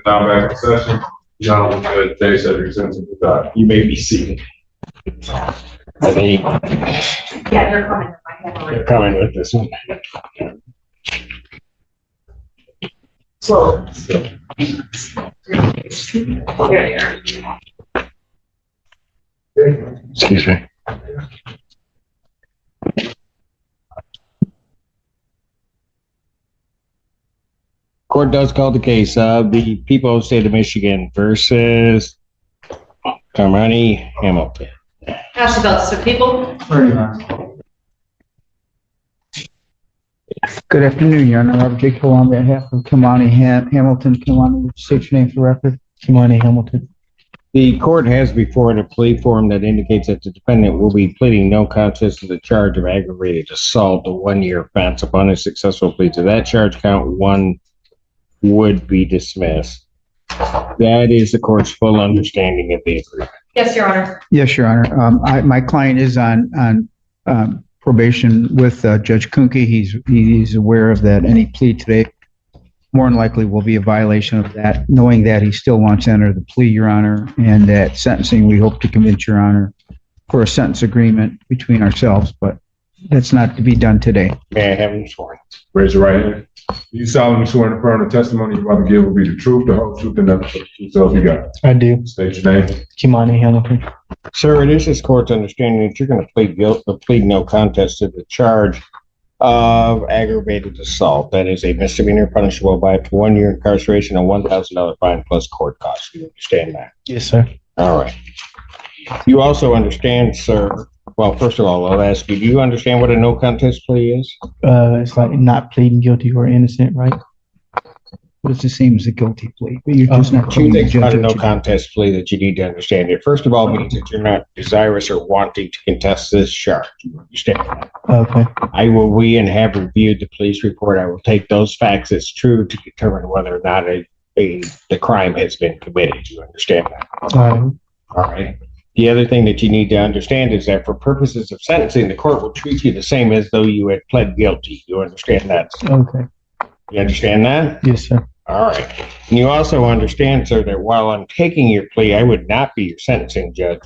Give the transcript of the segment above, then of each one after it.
Now back in session. John, Judge Day said your sentence is done. You may be seated. Are they Yeah, they're coming. they're coming with this one? Slow. There you are. Excuse me. Court does call the case of the people of the state of Michigan versus Carmani Hamilton. Ask about the people. Good afternoon, Your Honor. Robert J. Cole on behalf of Kimani Hamilton. Kimani, state your name for record. Kimani Hamilton. The court has before it a plea form that indicates that the defendant will be pleading no contest to the charge of aggravated assault, a 1-year offense. Upon a successful plea to that charge, count 1 would be dismissed. That is the court's full understanding of the agreement. Yes, Your Honor. Yes, Your Honor. My client is on probation with Judge Kuhnke. He's aware of that. Any plea today more than likely will be a violation of that. Knowing that, he still wants to enter the plea, Your Honor, and that sentencing, we hope to convince Your Honor for a sentence agreement between ourselves, but that's not to be done today. May I have him sworn? Raise your right hand. You solemnly swear to affirm the testimony you're about to give will be the truth, the whole truth, and nothing but the truth. So help you God. I do. State your name. Kimani Hamilton. Sir, it is this court's understanding that you're going to plead no contest to the charge of aggravated assault. That is a misdemeanor punishable by up to 1 year incarceration and $1,000 fine plus court costs. You understand that? Yes, sir. All right. You also understand, sir. Well, first of all, I'll ask you, do you understand what a no contest plea is? It's like not pleading guilty or innocent, right? But it's the same as a guilty plea, but you're just not. Two things about a no contest plea that you need to understand. It first of all means that you're not desirous or wanting to contest this charge. You understand that? Okay. We have reviewed the police report. I will take those facts as true to determine whether or not the crime has been committed. You understand that? All right. The other thing that you need to understand is that for purposes of sentencing, the court will treat you the same as though you had pled guilty. You understand that? Okay. You understand that? Yes, sir. All right. And you also understand, sir, that while I'm taking your plea, I would not be your sentencing judge,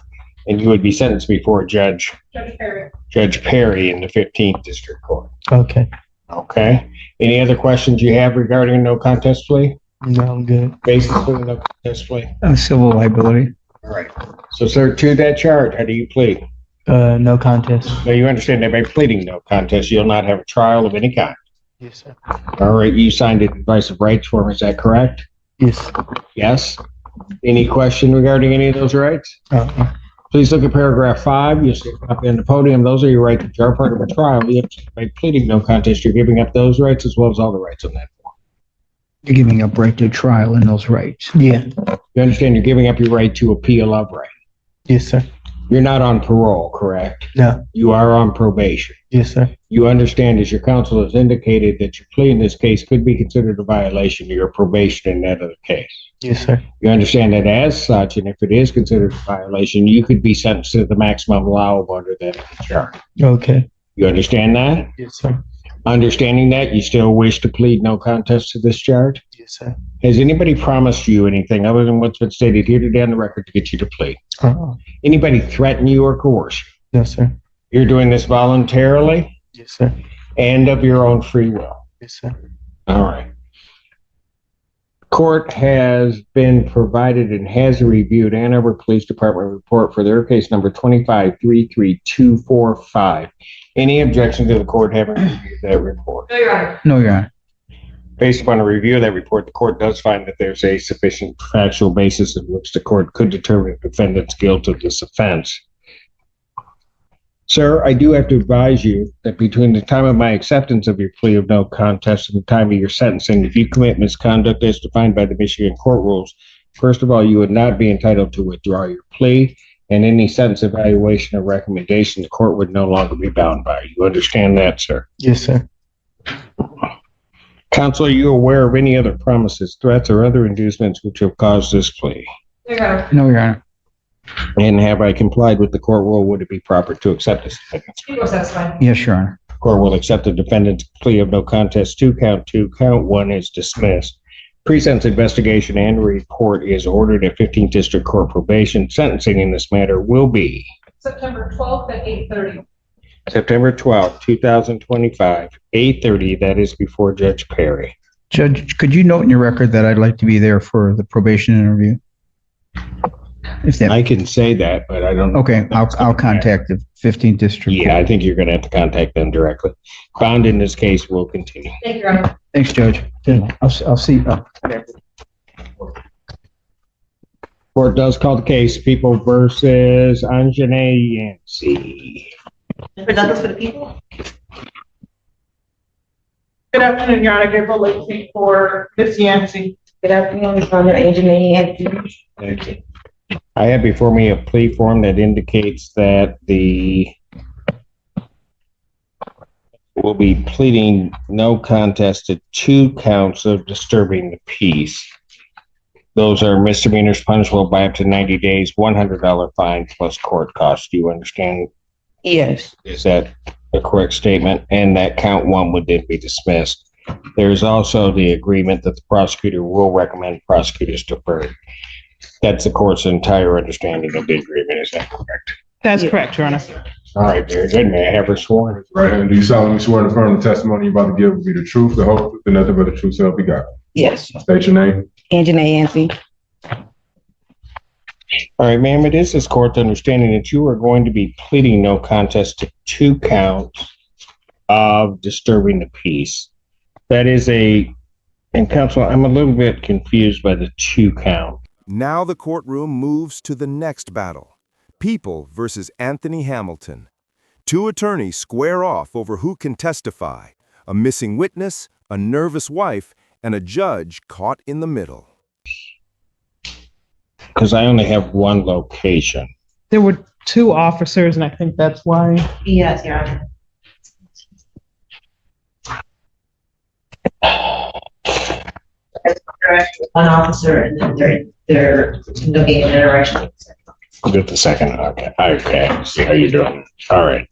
and you would be sentenced before Judge Perry in the 15th District Court. Okay. Okay. Any other questions you have regarding a no contest plea? No, I'm good. Basically, no contest plea. Civil liability. All right. So, sir, to that charge, how do you plead? No contest. Now, you understand that by pleading no contest, you'll not have a trial of any kind. Yes, sir. All right. You signed an advice of rights form. Is that correct? Yes. Yes. Any question regarding any of those rights? Please look at paragraph 5. You'll see a copy on the podium. Those are your rights which are part of a trial. By pleading no contest, you're giving up those rights as well as all the rights on that form. You're giving up right to trial and those rights. Yeah. You understand you're giving up your right to appeal of right. Yes, sir. You're not on parole, correct? No. You are on probation. Yes, sir. You understand, as your counsel has indicated, that your plea in this case could be considered a violation of your probation in that other case. Yes, sir. You understand that as such, and if it is considered a violation, you could be sentenced to the maximum allowable under that charge. Okay. You understand that? Yes, sir. Understanding that, you still wish to plead no contest to this charge? Yes, sir. Has anybody promised you anything other than what's been stated here today on the record to get you to plead? Anybody threaten you or coerce you? No, sir. You're doing this voluntarily Yes, sir. and of your own free will. Yes, sir. All right. Court has been provided and has reviewed Ann Arbor Police Department report for their case number 2533245. Any objection to the court having reviewed that report? No, Your Honor. No, Your Honor. Based upon a review of that report, the court does find that there's a sufficient factual basis in which the court could determine the defendant's guilt of this offense. Sir, I do have to advise you that between the time of my acceptance of your plea of no contest and the time of your sentencing, if you commit misconduct as defined by the Michigan court rules, first of all, you would not be entitled to withdraw your plea, and any sentence evaluation or recommendation the court would no longer be bound by. You understand that, sir? Yes, sir. Counsel, are you aware of any other promises, threats, or other inducements which have caused this plea? No, Your Honor. No, Your Honor. And have I complied with the court rule? Would it be proper to accept this defendant's plea? That's fine. Yes, Your Honor. The court will accept the defendant's plea of no contest to count 2. Count 1 is dismissed. Pre-sentence investigation and report is ordered at 15th District Court probation. Sentencing in this matter will be September 12th at 8:30. September 12th, 2025, 8:30. That is before Judge Perry. Judge, could you note in your record that I'd like to be there for the probation interview? If that, I can say that, but I don't know. okay, I'll contact the 15th District. Yeah, I think you're going to have to contact them directly. Bond in this case will continue. Thank you, Your Honor. Thanks, Judge. I'll see. Court does call the case People versus Anjanae Yancey. For Douglas for the people? Good afternoon, Your Honor. Gabriel Lacy for Ms. Yancey. Good afternoon, Your Honor. Anjanae. Thank you. I have before me a plea form that indicates that will be pleading no contest to 2 counts of disturbing the peace. Those are misdemeanors punishable by up to 90 days, $100 fine plus court costs. Do you understand? Yes, Is that a correct statement? And that count 1 would then be dismissed. There's also the agreement that the prosecutor will recommend prosecutors defer. That's the court's entire understanding of the agreement. Is that correct? That's Yeah. correct, Your Honor. All right, very good. May I have her sworn? Right hand, do you solemnly swear to affirm the testimony you're about to give will be the truth, the whole truth, and nothing but the truth, so help you God? yes. State your name. Anjanae Yancey. All right, ma'am, it is this court's understanding that you are going to be pleading no contest to 2 counts of disturbing the peace. That is and counsel, I'm a little bit confused by the 2 count. Now the courtroom moves to the next battle. People versus Anthony Hamilton. 2 attorneys square off over who can testify. A missing witness, a nervous wife, and a judge caught in the middle. Because I only have 1 location. There were 2 officers, and I think that's why. Yes, Your Honor. One officer and then they're looking in a direction. Get the second. Okay. Okay. See how you're doing. All right.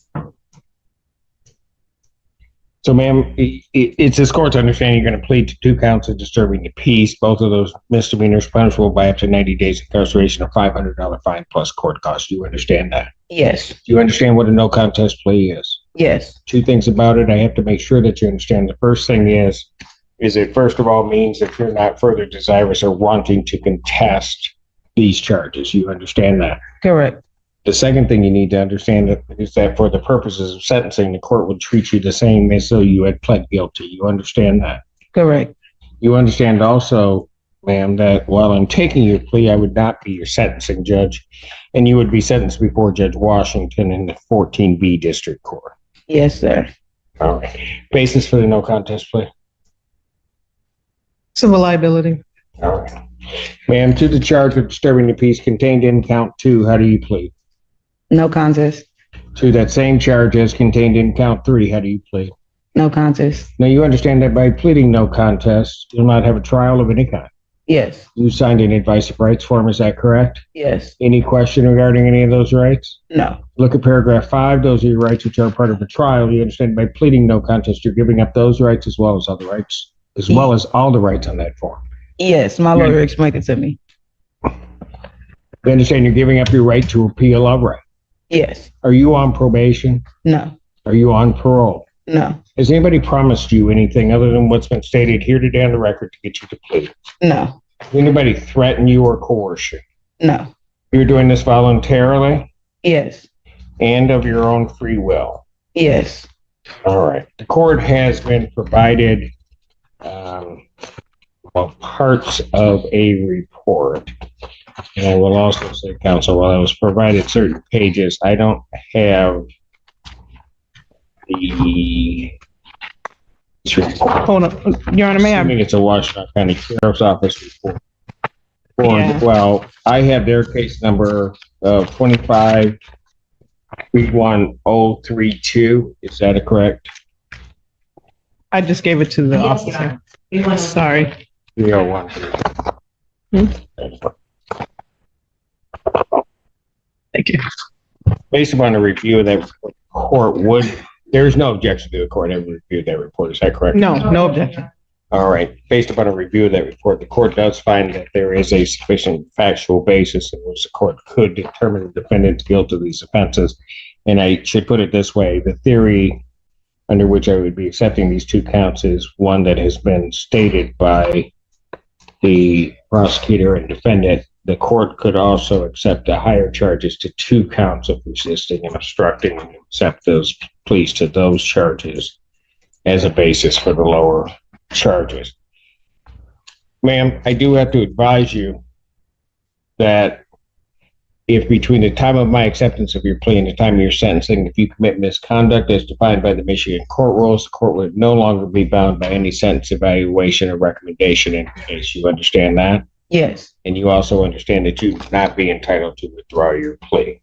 So, ma'am, it's this court's understanding you're going to plead to 2 counts of disturbing the peace. Both of those misdemeanors punishable by up to 90 days incarceration, a $500 fine plus court costs. Do you understand that? Yes, Do you understand what a no contest plea is? yes, 2 things about it. I have to make sure that you understand. The first thing is it first of all means that you're not further desirous or wanting to contest these charges. You understand that? correct. The second thing you need to understand is that for the purposes of sentencing, the court would treat you the same as though you had pled guilty. You understand that? Correct. You understand also, ma'am, that while I'm taking your plea, I would not be your sentencing judge, and you would be sentenced before Judge Washington in the 14B District Court. Yes, sir. All right. Basis for the no contest plea? Civil liability. All right. Ma'am, to the charge of disturbing the peace contained in count 2, how do you plead? No contest. To that same charge as contained in count 3, how do you plead? No contest. Now, you understand that by pleading no contest, you'll not have a trial of any kind. Yes, You signed an advice of rights form, is that correct? yes. Any question regarding any of those rights? No, Look at paragraph 5. Those are your rights which are part of a trial. You understand by pleading no contest, you're giving up those rights as well as other rights, as well as all the rights on that form. yes. My lawyer explained it to me. You understand you're giving up your right to appeal of right. Yes, Are you on probation? no, Are you on parole? no, Has anybody promised you anything other than what's been stated here today on the record to get you to plea? no, Anybody threaten you or coerce you? no. You're doing this voluntarily Yes, and of your own free will. yes. All right. The court has been provided parts of a report. And I will also say, counsel, while I was provided certain pages, I don't have the Hold on. Your Honor, may I I? think it's a Washington County Sheriff's Office report. Yeah. Well, I have their case number of 25-31032. Is that correct? I just gave it to the Yes, Your officer. Honor. We want to- Sorry. 301. Thank you. Based upon the review of that report, there is no objection to the court having reviewed that report. Is that correct? No, no objection. All right. Based upon a review of that report, the court does find that there is a sufficient factual basis in which the court could determine the defendant's guilt of these offenses. And I should put it this way, the theory under which I would be accepting these 2 counts is one that has been stated by the prosecutor and defendant. The court could also accept the higher charges to 2 counts of resisting and obstructing and accept those pleas to those charges as a basis for the lower charges. Ma'am, I do have to advise you that if between the time of my acceptance of your plea and the time of your sentencing, if you commit misconduct as defined by the Michigan court rules, the court would no longer be bound by any sentence evaluation or recommendation in the case. You understand that? Yes. And you also understand that you would not be entitled to withdraw your plea.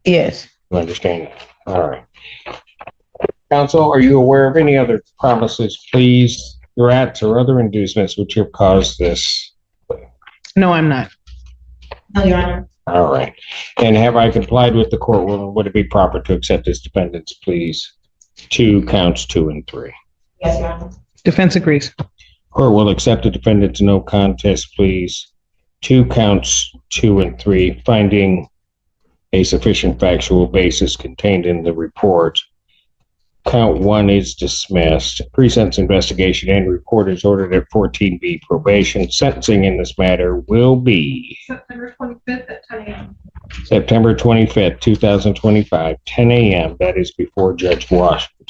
Yes. You understand that? All right. Counsel, are you aware of any other promises, pleas, threats, or other inducements which have caused this? No, I'm not. No, Your Honor. All right. And have I complied with the court rule? Would it be proper to accept this defendant's pleas to counts 2 and 3? Yes, Your Honor. Defense agrees. Court will accept the defendant's no contest pleas to counts 2 and 3, finding a sufficient factual basis contained in the report. Count 1 is dismissed. Pre-sentence investigation and report is ordered at 14B probation. Sentencing in this matter will be September 25th at 10 a.m. September 25th, 2025, 10 a.m. That is before Judge Washington.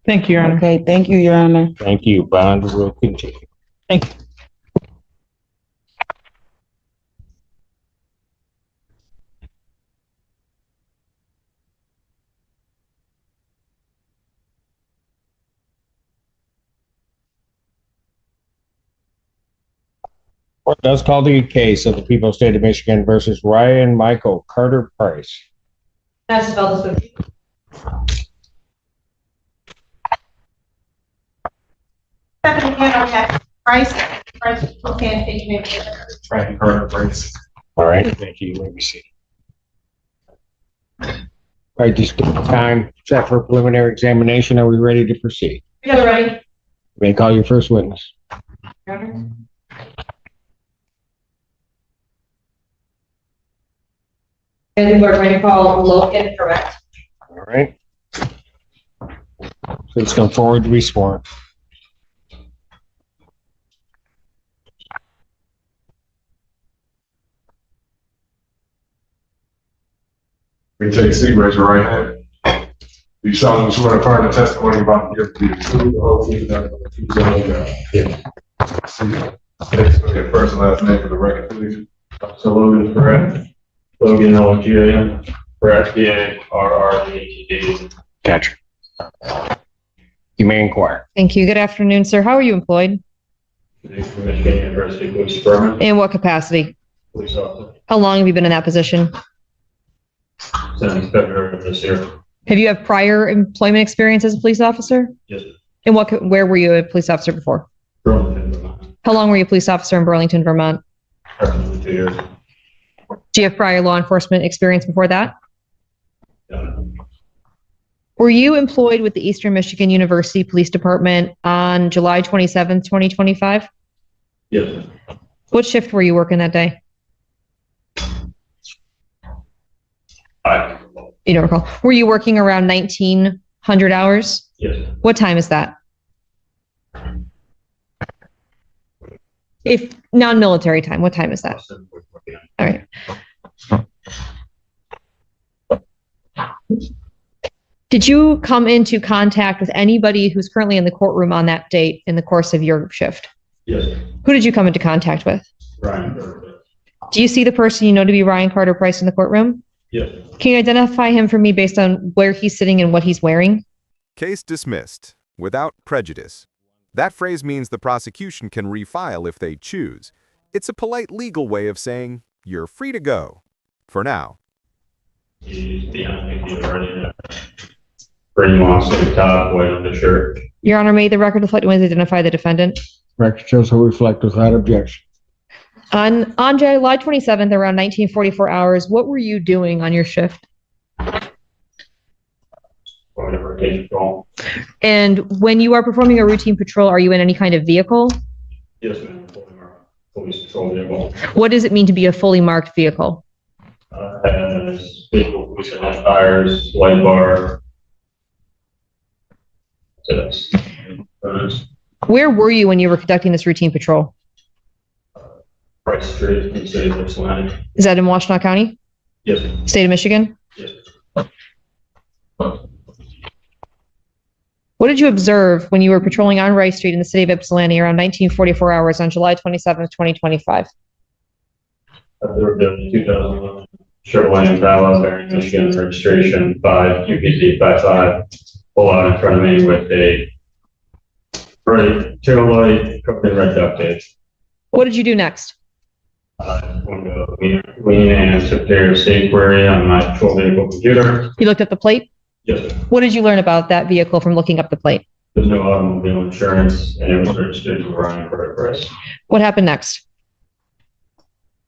Thank you, Your Honor. Okay, thank you, Your Honor. Thank you. Bond will continue. Thank you. Court does call the case of the people of the state of Michigan versus Ryan Michael Carter Price. Can I spell this with you? Stephanie, can I have Price, can take your name. Ryan Carter Price. All right, thank you. Let me see. All right, just give time set for preliminary examination. Are we ready to proceed? You guys are ready? You may call your first witness. Your Honor. And we're going to call Logan, correct? All right. Please come forward to be sworn. Please take a seat, raise your right hand. Do you solemnly swear to affirm the testimony about to give to be the truth, the whole truth, and nothing but the truth, so help you God? Yeah. Please put your first and last name for the record, please. So Logan, correct? Logan, L-G-A-N, correct, B-A-R-R-E-T-D. Gotcha. You may inquire. Thank you. Good afternoon, sir. How are you employed? Michigan University Police Department, In what capacity? police officer, How long have you been in that position? since February of this year. Have you had prior employment experience as a police officer? Yes, And where were you a police officer before? Burlington, Vermont, How long were you a police officer in Burlington, Vermont? approximately 2 years. Do you have prior law enforcement experience before that? Yeah. Were you employed with the Eastern Michigan University Police Department on July 27th, 2025? Yes, What shift were you working that day? I, You don't recall. Were you working around 1900 hours? yes, What time is that? If non-military time, what time is that? All right. Did you come into contact with anybody who's currently in the courtroom on that date in the course of your shift? yes, Who did you come into contact with? Ryan, Burlington. Do you see the person you know to be Ryan Carter Price in the courtroom? Yes, Can you identify him for me based on where he's sitting and what he's wearing? Case dismissed, without prejudice. That phrase means the prosecution can refile if they choose. It's a polite legal way of saying, you're free to go. For now. he's beyond, he's already, pretty much at the top, white on the shirt. Your Honor, may the record reflect when identify the defendant? Record shows will reflect without objection. On July 27th, around 1944 hours, what were you doing on your shift? Whatever case call. And when you are performing a routine patrol, are you in any kind of vehicle? Yes, ma'am. Police patrol vehicle. What does it mean to be a fully marked vehicle? Has visual police identifiers, light bar. So that's Where were you when you were conducting this routine patrol? Price Street in the city of Ypsilanti. Is that in Washtenaw County, Yes, ma'am. state of Michigan? Yes. What did you observe when you were patrolling on Rice Street in the city of Ypsilanti around 1944 hours on July 27th, 2025? There was a 2011 Chevrolet Impala bearing Michigan registration 5 UPC 55 pull out in front of me with a red tail light covered in red duct tape. What did you do next? Went to lean and took care of state query on my patrol vehicle computer. You looked at the plate? Yes, sir. What did you learn about that vehicle from looking up the plate? There's no automobile insurance and it was registered to Ryan credit price. What happened next?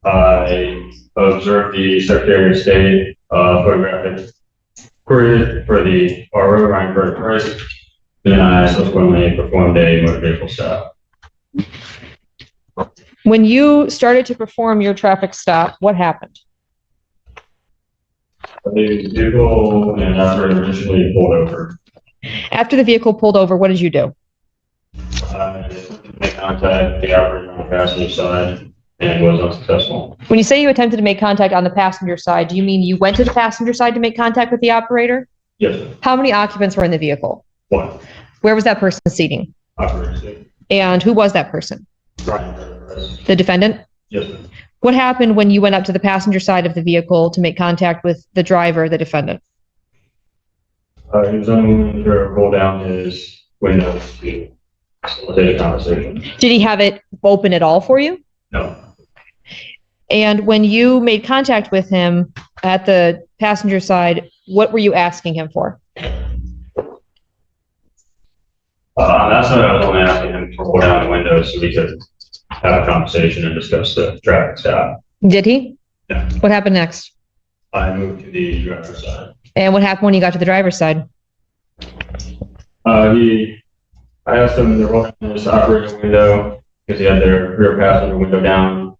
I observed the Secretary of State photographic query for the RO Ryan credit price. Then I subsequently performed a motor vehicle stop. When you started to perform your traffic stop, what happened? The vehicle and operator initially pulled over. After the vehicle pulled over, what did you do? I made contact with the operator on the passenger side and was unsuccessful. When you say you attempted to make contact on the passenger side, do you mean you went to the passenger side to make contact with the operator? Yes, sir. How many occupants were in the vehicle? One. Where was that person seating? Operator state. And who was that person? Ryan credit price. The defendant? Yes, sir. What happened when you went up to the passenger side of the vehicle to make contact with the driver, the defendant? He was unwilling to roll down his windows to facilitate a conversation. Did he have it open at all for you? No. And when you made contact with him at the passenger side, what were you asking him for? That's what I was only asking him to roll down the windows so we could have a conversation and discuss the traffic stop. Did he? Yeah. What happened next? I moved to the driver's side. And what happened when you got to the driver's side? I asked him to roll down his operator window because he had their rear passenger window down,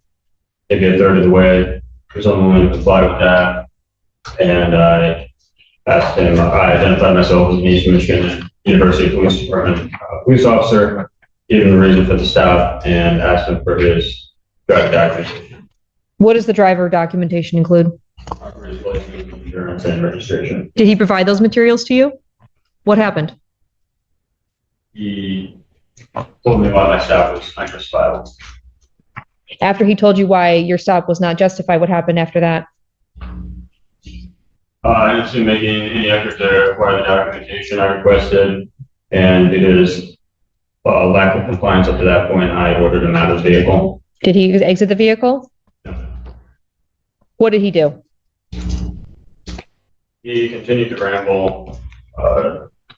maybe a third of the way. He was unwilling to comply with that. And I asked him, I identified myself as an East Michigan University Police Department police officer, gave him the reason for the stop, and asked him for his driver documentation. What does the driver documentation include? His license, insurance, and registration. Did he provide those materials to you? What happened? He told me why my stop was unjustifiable. After he told you why your stop was not justified, what happened after that? I didn't see him making any effort to acquire the documentation I requested, and due to his lack of compliance up to that point, I ordered him out of the vehicle. Did he exit the vehicle? No. What did he do? He continued to ramble,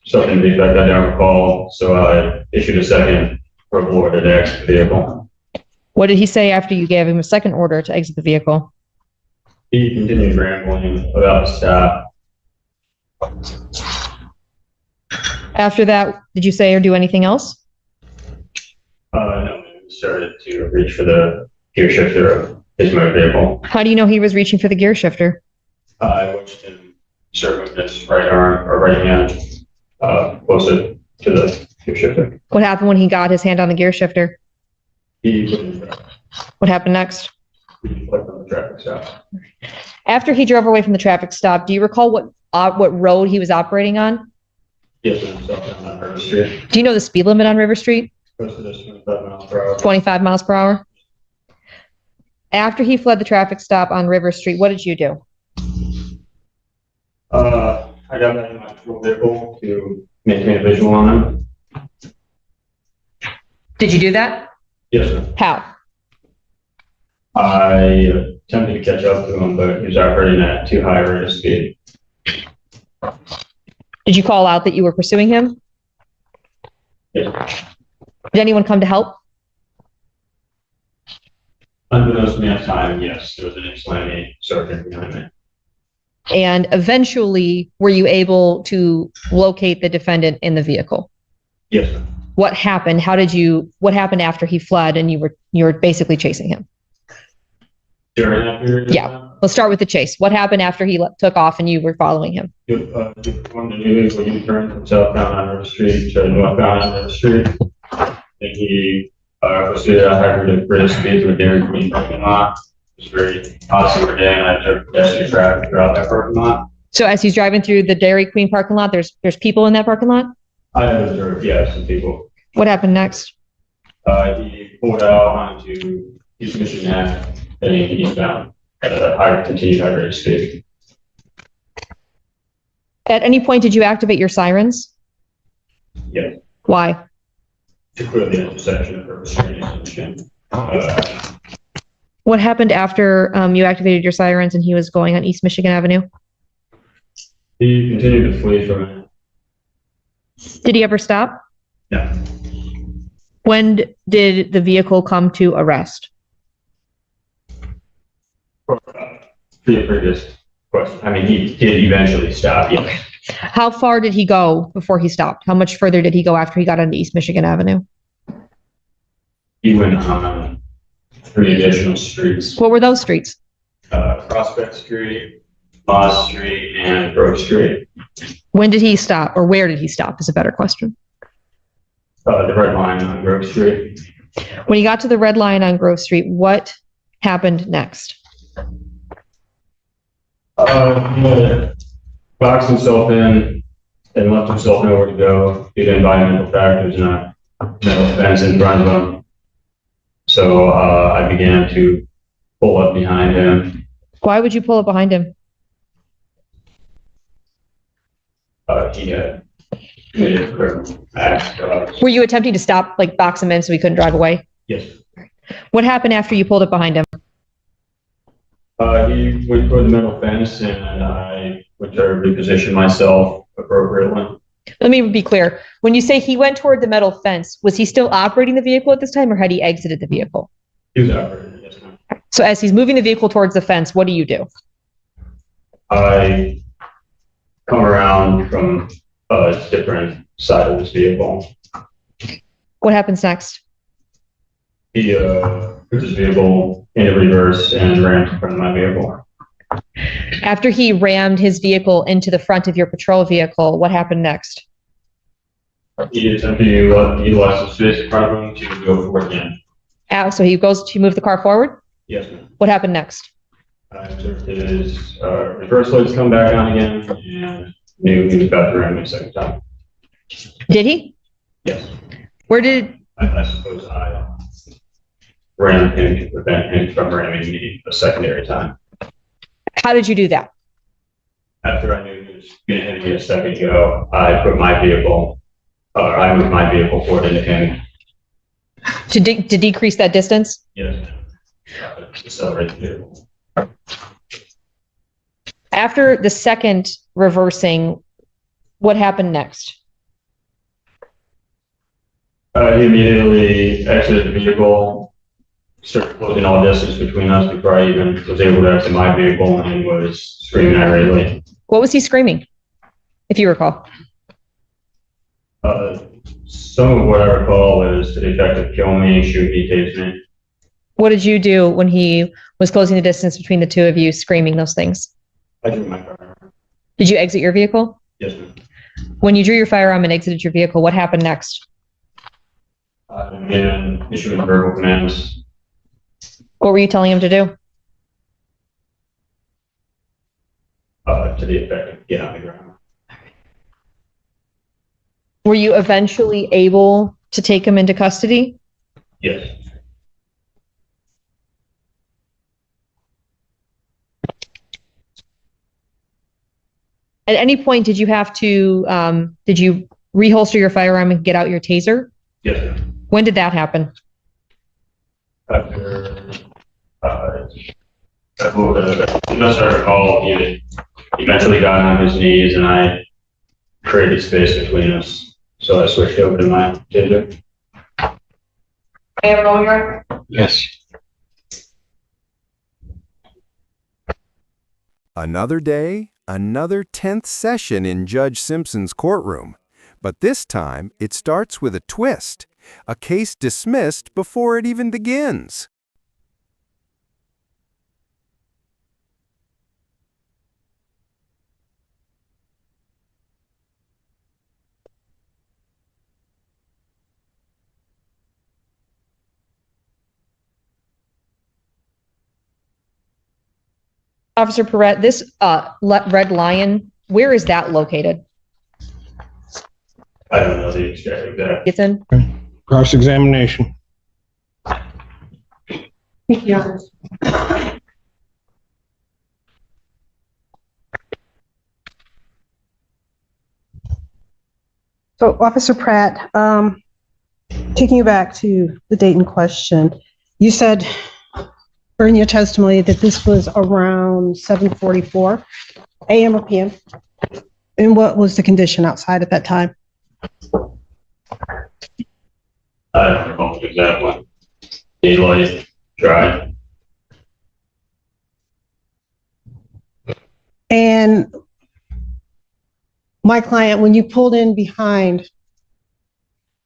something to the effect I don't recall, so I issued a second verbal order to exit the vehicle. What did he say after you gave him a second order to exit the vehicle? He continued rambling about the stop. After that, did you say or do anything else? No, he started to reach for the gear shifter of his motor vehicle. How do you know he was reaching for the gear shifter? I watched him serve with his right arm or right hand closer to the gear shifter. What happened when he got his hand on the gear shifter? He wouldn't What happened next? reflect on the traffic stop. After he drove away from the traffic stop, do you recall what road he was operating on? Yes, himself on River Street. Do you know the speed limit on River Street? Posted this 25 miles per hour. 25 miles per hour? After he fled the traffic stop on River Street, what did you do? I got back in my patrol vehicle to maintain a visual on him. Did you do that? Yes, sir. How? I attempted to catch up to him, but he was operating at too high a rate of speed. Did you call out that you were pursuing him? Yes. Did anyone come to help? Unbeknownst to me at the time, yes, there was an Ypsilanti sergeant behind me. And eventually, were you able to locate the defendant in the vehicle? Yes, ma'am. What happened? What happened after he fled and you were basically chasing him? During that period? Yeah. Let's start with the chase. What happened after he took off and you were following him? One of the news when you turn from southbound on River Street to northbound on River Street, and he proceeded at high rate of greatest speed to a Dairy Queen parking lot. It was very hot summer day, and I took pedestrian traffic throughout that parking lot. So as he's driving through the Dairy Queen parking lot, there's people in that parking lot? I observed, yeah, some people. What happened next? He pulled out onto East Michigan Ave, heading eastbound at a continued high rate of speed. At any point, did you activate your sirens? Yes, Why? to clear the intersection of River Street and East Michigan. What happened after you activated your sirens and he was going on East Michigan Avenue? He continued to flee from it. Did he ever stop? No. When did the vehicle come to arrest? The previous question. I mean, he did eventually stop, yes. How far did he go before he stopped? How much further did he go after he got onto East Michigan Avenue? He went on 3 additional streets, What were those streets? Prospect Street, Moss Street, and Grove Street. When did he stop, or where did he stop is a better question. The red line on Grove Street. When he got to the red line on Grove Street, what happened next? He boxed himself in and left himself nowhere to go due to environmental factors and a metal fence in front of him. So I began to pull up behind him. Why would you pull up behind him? He had committed a criminal act. Were you attempting to stop, like box him in so he couldn't drive away? Yes. What happened after you pulled up behind him? He went for the metal fence and I went to reposition myself appropriately. Let me be clear. When you say he went toward the metal fence, was he still operating the vehicle at this time or had he exited the vehicle? He was operating, yes, ma'am. So as he's moving the vehicle towards the fence, what do you do? I come around from a different side of this vehicle. What happens next? He put his vehicle into reverse and rammed in front of my vehicle. After he rammed his vehicle into the front of your patrol vehicle, what happened next? He attempted to utilize the space in front of him to go forward again. So he goes to move the car forward? Yes, ma'am. What happened next? I observed his reverse lights come back on again and knew he was about to ram me a second time. Did he? Yes. Where did, I suppose I rammed him to prevent him from ramming me a secondary time. how did you do that? After I knew he was going to hit me a second ago, I moved my vehicle forward into him. To decrease that distance? Yes. Accelerate the vehicle. After the second reversing, what happened next? He immediately exited the vehicle, started closing all distance between us before I even was able to exit my vehicle, and he was screaming irately. What was he screaming, if you recall? Some of what I recall is to the effect of kill me, shoot me, tase me. What did you do when he was closing the distance between the two of you, screaming those things? I drew my car. Did you exit your vehicle? Yes, ma'am. When you drew your firearm and exited your vehicle, what happened next? And issuing verbal commands. What were you telling him to do? To the effect of get on the ground. Were you eventually able to take him into custody? Yes. At any point, did you have to, did you reholster your firearm and get out your taser? Yes, ma'am. When did that happen? After, unless I recall, he eventually got on his knees and I created space between us. So I switched over to my taser. Yes. Another day, Another 10th session in Judge Simpson's courtroom. But this time, it starts with a twist. A case dismissed before it even begins. Officer Perret, this Red Lion, where is that located? I don't know the exact. It's in? Cross-examination. Yeah. So Officer Pratt, taking you back to the date in question, you said in your testimony that this was around 7:44 a.m. or p.m. And what was the condition outside at that time? I don't recall the exact one. Daylight, dry. And my client, when you pulled in behind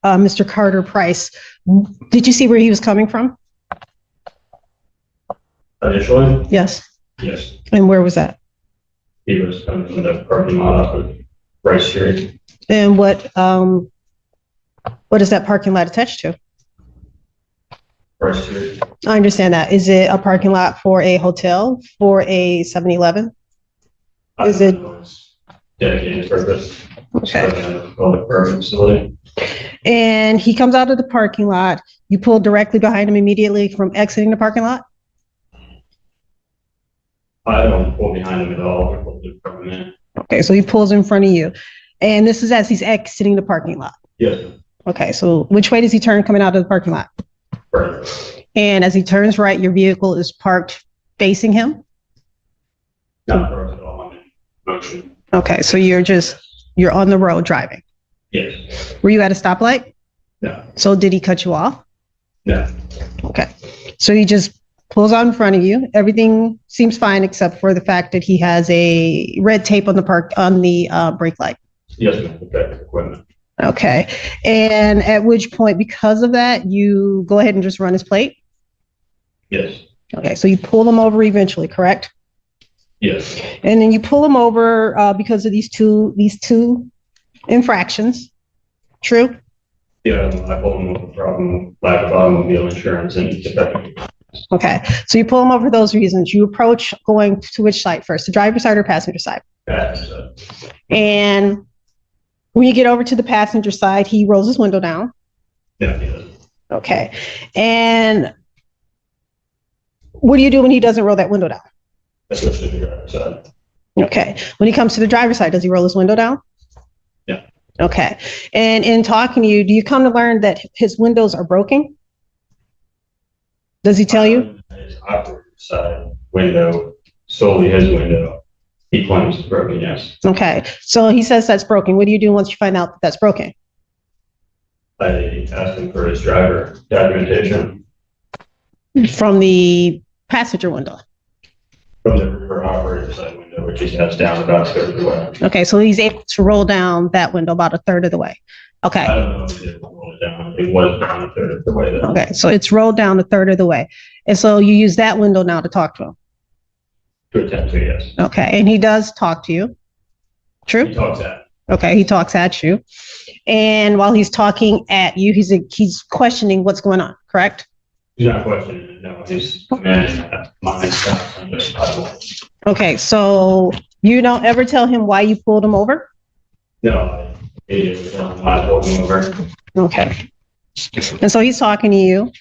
Mr. Carter Price, did you see where he was coming from? Initially, Yes. yes. And where was that? He was coming from the parking lot off of Rice Street. And what is that parking lot attached to? Rice Street. I understand that. Is it a parking lot for a hotel, for a 7-Eleven? Is it- Dedicated purpose. Okay. Public purpose facility. And he comes out of the parking lot. You pull directly behind him immediately from exiting the parking lot? I don't pull behind him at all. I pull in front of him. Okay, so he pulls in front of you. And this is as he's exiting the parking lot. Yes. Okay, so which way does he turn coming out of the parking lot? Right. And as he turns right, your vehicle is parked facing him? Not for at all. I'm in motion. Okay, so you're on the road driving. Yes. Were you at a stoplight? No. So did he cut you off? No. Okay, so he just pulls out in front of you. Everything seems fine except for the fact that he has a red tape on the brake light. Yes, ma'am. Protective equipment. Okay, and at which point, because of that, you go ahead and just run his plate? Yes. Okay, so you pull him over eventually, correct? Yes. And then you pull him over because of these two infractions. True? Yeah, I pulled him over from lack of automobile insurance and defective. Okay, so you pull him over for those reasons. You approach going to which side first, the driver's side or passenger side? Passenger. And when you get over to the passenger side, he rolls his window down. Yeah, he does. Okay, and what do you do when he doesn't roll that window down? I switched to the driver's side. Okay, when he comes to the driver's side, does he roll his window down? Yeah. Okay, and in talking to you, do you come to learn that his windows are broken? Does he tell you? His operator side window, solely his window, he claims is broken, yes. Okay, so he says that's broken. What do you do once you find out that that's broken? I asked him for his driver documentation From the passenger window. from the rear operator side window, which he has down about a third of the way. Okay, so he's able to roll down that window about a third of the way. Okay. I don't know if he did roll it down. It was down a third of the way. Though. Okay, so it's rolled down a third of the way. And so you use that window now to talk to him. To attempt to, yes. Okay, and he does talk to you. He True? talks at. Okay, he talks at you. And while he's talking at you, he's questioning what's going on, correct? He's not questioning it, no. He's commanding that my stuff under title. Okay, so you don't ever tell him why you pulled him over? No, he didn't tell him why I pulled him over. Okay. And so he's talking to you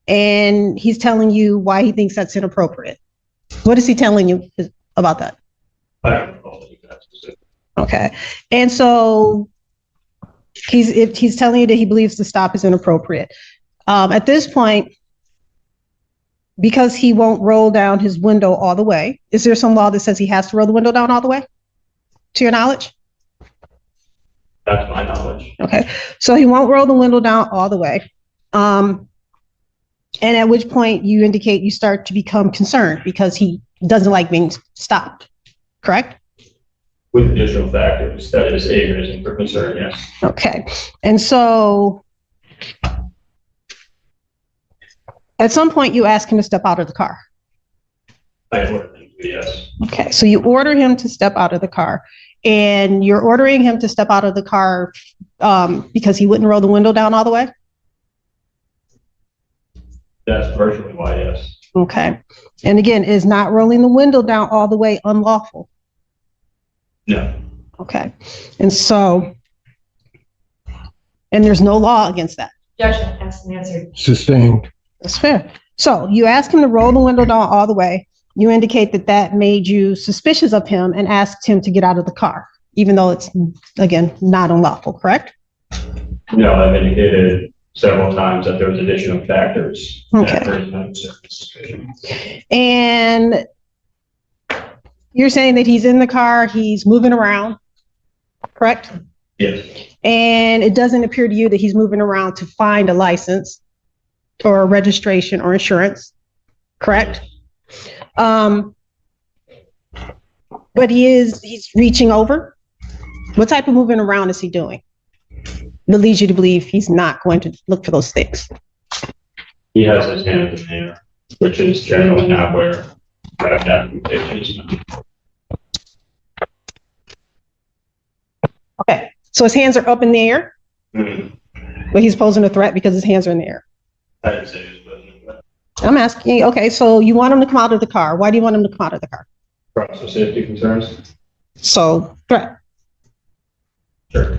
and he's telling you why he thinks that's inappropriate. What is he telling you about that? I don't recall the exact specific. Okay. And so he's telling you that he believes the stop is inappropriate. At this point, because he won't roll down his window all the way, is there some law that says he has to roll the window down all the way? To your knowledge? That's my knowledge. Okay. So he won't roll the window down all the way. And at which point you indicate you start to become concerned because he doesn't like being stopped, correct? With additional factors that is a reason for concern, yes. Okay. And so at some point you ask him to step out of the car. I ordered him to, yes. Okay. So you order him to step out of the car, and you're ordering him to step out of the car because he wouldn't roll the window down all the way? That's partially why, yes. Okay. And again, is not rolling the window down all the way unlawful? No. Okay. And so, and there's no law against that. Objection, asked and answered. Sustained. That's fair. So you ask him to roll the window down all the way. You indicate that that made you suspicious of him and asked him to get out of the car, even though it's, again, not unlawful, correct? No, I've indicated several times that there was additional factors. Okay. And you're saying that he's in the car, he's moving around, correct? Yes. And it doesn't appear to you that he's moving around to find a license or a registration or insurance, correct? But he's reaching over. What type of moving around is he doing that leads you to believe he's not going to look for those things? He has his hands in the air, which is generally not where I've had convictions. Okay, so his hands are up in the air, but he's posing a threat because his hands are in the air. I didn't say he was posing a threat. I'm asking, okay, so you want him to come out of the car. Why do you want him to come out of the car? For safety concerns? So, threat, Sure.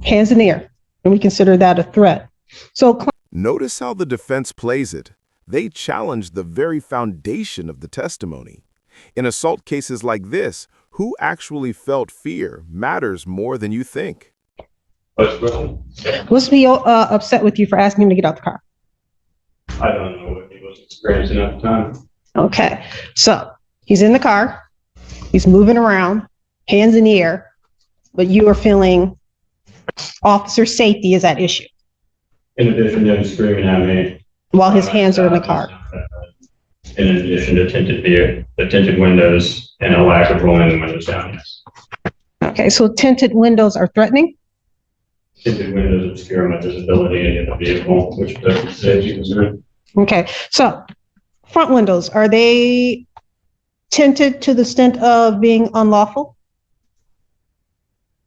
hands in the air, and we consider that a threat. So, Notice how the defense plays it. They challenge the very foundation of the testimony. In assault cases like this, who actually felt fear matters more than you think. what's he upset with you for asking him to get out the car? I don't know what he was experiencing at the time. Okay, so he's in the car, he's moving around, hands in the air, but you are feeling officer safety is at issue In addition to him screaming at me. while his hands are in the car. In addition to tinted windows and a lack of rolling the windows down, yes. Okay, so tinted windows are threatening? Tinted windows obscure my visibility in the vehicle, which doesn't safety concern. Okay, so front windows, are they tinted to the extent of being unlawful?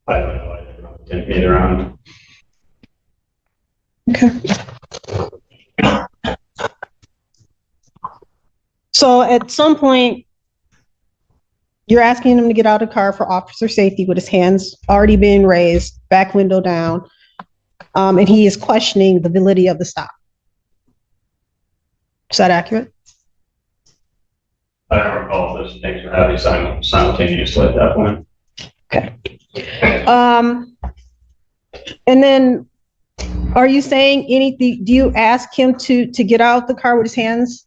I don't know, I never know tint me around. Okay. So at some point, you're asking him to get out of the car for officer safety with his hands already being raised, back window down, and he is questioning the validity of the stop. Is that accurate? I don't recall those things were happening simultaneously at that point. Okay. And then, are you saying anything? Do you ask him to get out the car with his hands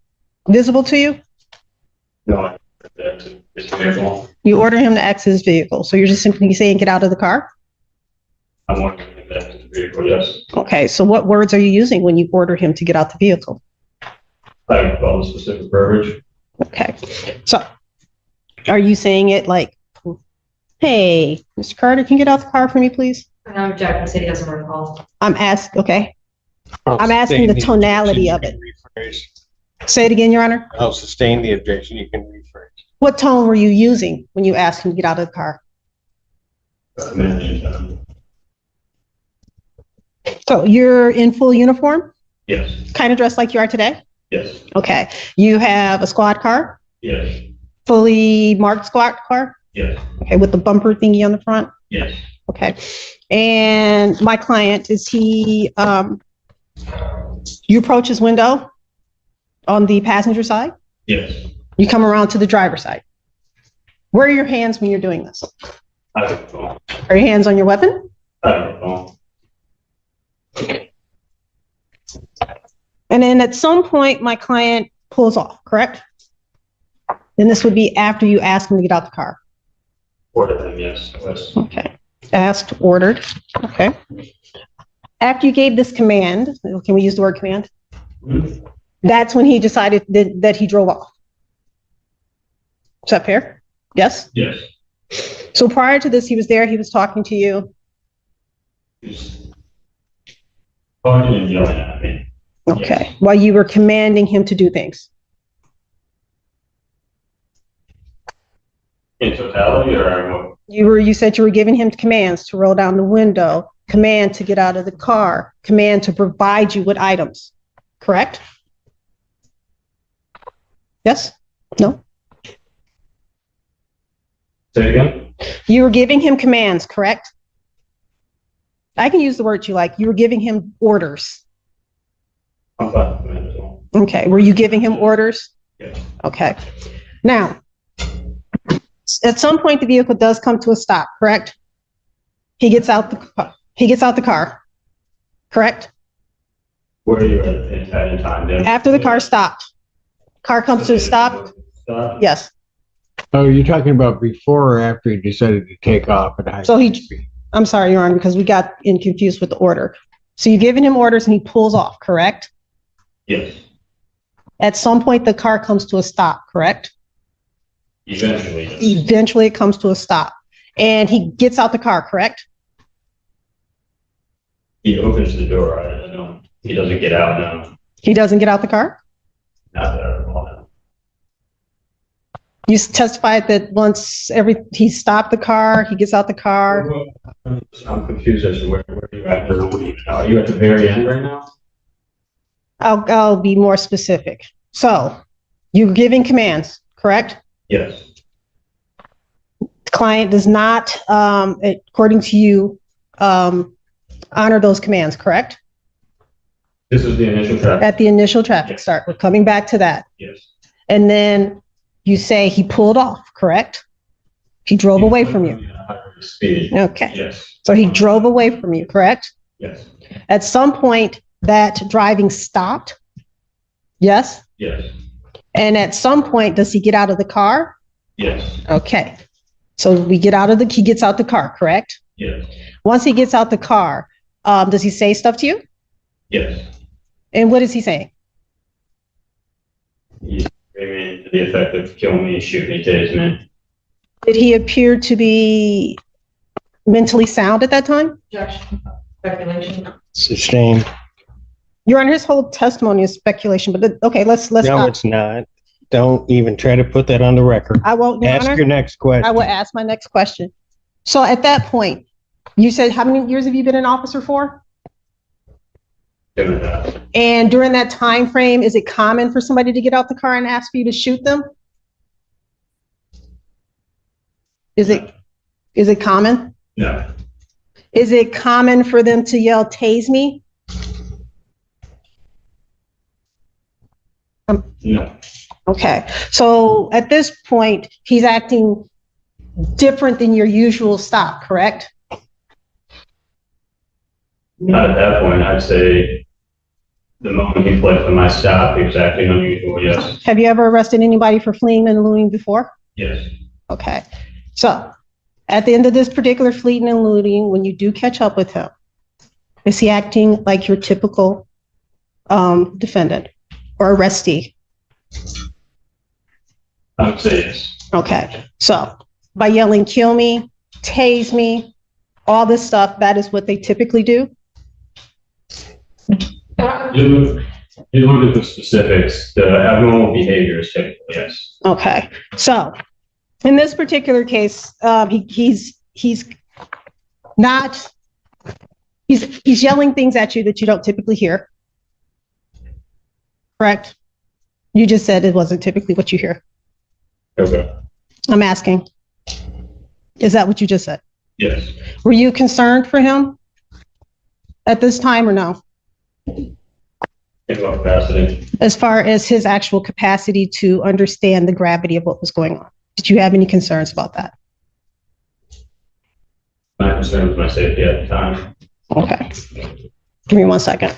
visible to you? No, it's a vehicle. You order him to exit his vehicle, so you're just simply saying get out of the car? I'm ordering him back to the vehicle, yes. Okay, so what words are you using when you order him to get out the vehicle? I don't recall the specific verbiage. Okay, so are you saying it like, hey, Mr. Carter, can you get out the car for me, please? I object, I said he doesn't recall. I'm asking the tonality of it. Rephrase. Say it again, Your Honor. I'll sustain the objection. You can rephrase. What tone were you using when you asked him to get out of the car? So you're in full uniform, Yes, kind of dressed like you are today? yes, Okay. You have a squad car, yes, fully marked squad car? yes, Okay, with the bumper thingy on the front? yes, Okay. And my client, is he, you approach his window on the passenger side? yes. You come around to the driver's side. Where are your hands when you're doing this? I don't recall. Are your hands on your weapon? I don't recall. And then at some point, my client pulls off, correct? Then this would be after you ask him to get out the car. Order them, yes, yes. Okay. Asked, ordered. Okay. After you gave this command, can we use the word command? Mhm. That's when he decided that he drove off. Is that fair? Yes? Yes, So prior to this, he was there, he was talking to you. He's talking and yelling at me. Okay. While you were commanding him to do things. In totality, or what? You said you were giving him commands to roll down the window, command to get out of the car, command to provide you with items, correct? Yes? No? Say it again? You were giving him commands, correct? I can use the word you like. You were giving him orders. I'm fine with that as well. Okay. Were you giving him orders? Yes. Okay. Now, at some point, the vehicle does come to a stop, correct? He gets out the car, correct? Where are you at in time? Then? After the car stopped. Car comes to a stop. Stop? Yes. Oh, you're talking about before or after he decided to take off at high So speed? I'm sorry, Your Honor, because we got confused with the order. So you're giving him orders and he pulls off, correct? Yes. At some point, the car comes to a stop, correct? Eventually. Yes. Eventually, it comes to a stop. And he gets out the car, correct? He opens the door. I don't know. He doesn't get out now. He doesn't get out the car? Not that I recall now. You testified that once he stopped the car, he gets out the car. I'm confused as to where you're at. Are you at the very end right now? I'll be more specific. So you're giving commands, correct? Yes. The client does not, according to you, honor those commands, correct? This is the initial traffic. At the initial traffic start. We're coming back to that. Yes. And then you say he pulled off, correct? He drove away from you. Speed. Okay. Yes. So he drove away from you, correct? Yes. At some point, that driving stopped. Yes? Yes. And at some point, does he get out of the car? Yes. Okay. So he gets out the car, correct? Yes. Once he gets out the car, does he say stuff to you? Yes. And what is he saying? He's screaming to the effect of kill me, shoot me, tase me. Did he appear to be mentally sound at that time? Speculation. Sustained. Your Honor, his whole testimony is speculation, but okay, let's No, not. it's not. Don't even try to put that on the record. I won't, Your Ask Honor. your next question. I will ask my next question. So at that point, you said, how many years have you been an officer for? Given that. And during that time frame, is it common for somebody to get out the car and ask for you to shoot them? Is it common? No. Is it common for them to yell, tase me? No. Okay, so at this point, he's acting different than your usual stop, correct? Not at that point. I'd say the moment he fled from my stop, he was acting unusual. Yes. Have you ever arrested anybody for fleeing and eluding before? Yes. Okay, so at the end of this particular fleeing and eluding, when you do catch up with him, is he acting like your typical defendant or arrestee? I would say yes. Okay, so by yelling, kill me, tase me, all this stuff, that is what they typically do? You look at the specifics, the abnormal behavior is typical, yes. Okay, so in this particular case, he's yelling things at you that you don't typically hear. Correct? You just said it wasn't typically what you hear. Okay. I'm asking. Is that what you just said? Yes. Were you concerned for him at this time or no? In what capacity? As far as his actual capacity to understand the gravity of what was going on. Did you have any concerns about that? My concern was my safety at the time. Okay. Give me 1 second.